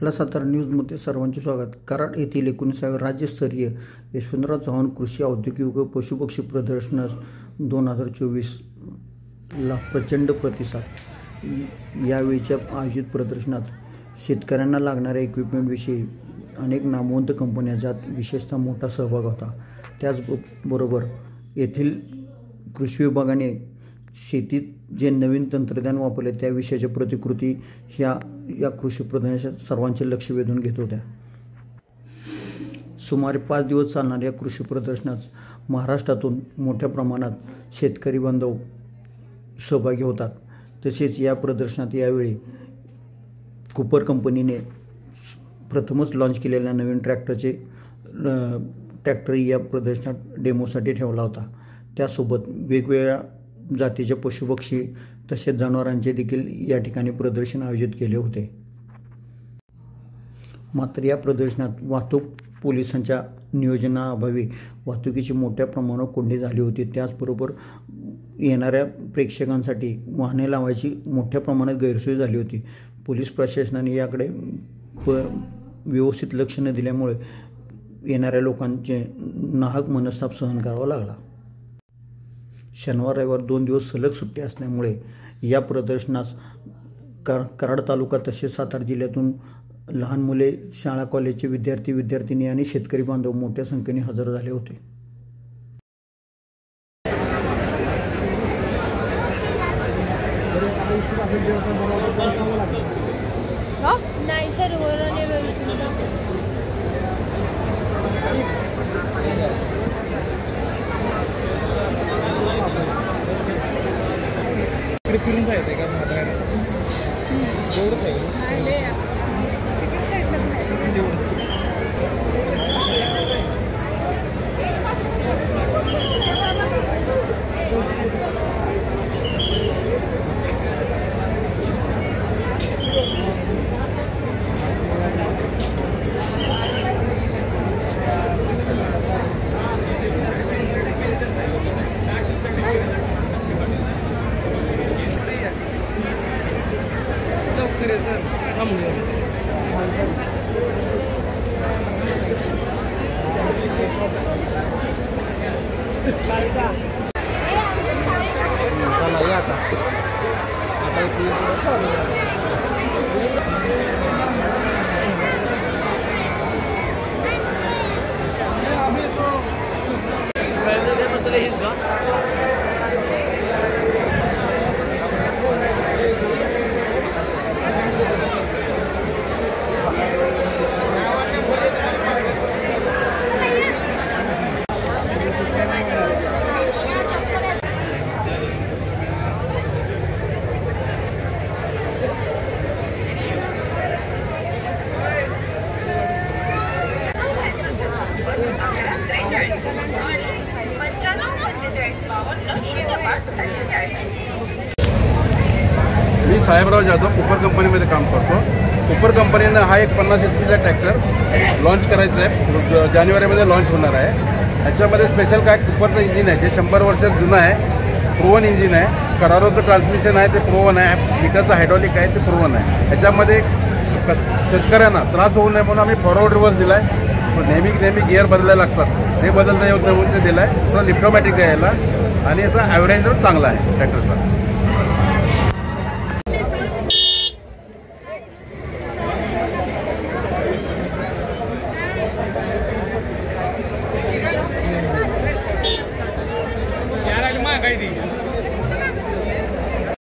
आपला सातारा न्यूजमध्ये सर्वांचे स्वागत। कराड येथील 19व्या राज्यस्तरीय यशवंतराव चव्हाण कृषी औद्योगिक व पशुपक्षी प्रदर्शनास 2024 ला प्रचंड प्रतिसाद। यावेळीच्या आयोजित प्रदर्शनात शेतकऱ्यांना लागणाऱ्या इक्विपमेंटविषयी अनेक नामवंत कंपन्यांचा विशेषतः मोठा सहभाग होता। त्याचबरोबर येथील कृषी विभागाने शेतीत जे नवीन तंत्रज्ञान वापरले त्याविषयीच्या प्रतिकृती या कृषी प्रदर्शनात सर्वांचे लक्ष वेधून घेत होत्या। सुमारे 5 दिवस चालणाऱ्या या कृषी प्रदर्शनात महाराष्ट्रातून मोठ्या प्रमाणात शेतकरी बांधव सहभागी होतात। तसेच या प्रदर्शनात यावेळी कूपर कंपनीने प्रथमच लॉन्च केलेल्या नवीन ट्रॅक्टर या प्रदर्शनात डेमोसाठी ठेवला होता। त्यासोबत वेगवेगळ्या जातीचे पशुपक्षी तसेच जनावरांचे देखील या ठिकाणी प्रदर्शन आयोजित केले होते। मात्र या प्रदर्शनात वाहतूक पोलिसांच्या नियोजनाअभावी वाहतुकीची मोठ्या प्रमाणावर कोंडी झाली होती। त्याचबरोबर येणाऱ्या प्रेक्षकांसाठी वाहने लावायची मोठ्या प्रमाणात गैरसोय झाली होती। पोलीस प्रशासनाने याकडे व्यवस्थित लक्ष न दिल्यामुळे येणाऱ्या लोकांचे नाहक मनस्ताप सहन करावा लागला। शनिवार रविवार 2 दिवस सलग सुट्टी असल्यामुळे या प्रदर्शनास कराड तालुका तसेच सातारा जिल्ह्यातून लहान मुले, शाळा कॉलेजचे विद्यार्थी विद्यार्थिनी आणि शेतकरी बांधव मोठ्या संख्येने हजर झाले होते। नाही सर फिरून जायचं का म्हाताऱ्याला एवढंच आहे मी साहेबराव जाधव कूपर कंपनीमध्ये काम करतो। कूपर कंपनीनं हा एक 50 HP ट्रॅक्टर लॉन्च करायचा आहे, जानेवारीमध्ये लॉन्च होणार आहे। याच्यामध्ये स्पेशल काय कूपरचं इंजिन आहे जे 100 वर्ष जुनं आहे, प्रोवन इंजिन आहे। करारोचं ट्रान्समिशन आहे ते प्रोवन आहे, मीटरचं हायड्रॉलिक आहे ते प्रोवन आहे। याच्यामध्ये शेतकऱ्यांना त्रास होऊ नये म्हणून आम्ही फॉरवर्ड रिव्हर्स दिला आहे। नेहमी गिअर बदलायला लागतात, ते बदलता येत नाही म्हणून ते दिलं आहे। दुसरं लिफ्टोमॅटिक आहे याला आणि याचा ॲव्हरेज चांगला आहे ट्रॅक्टरचा।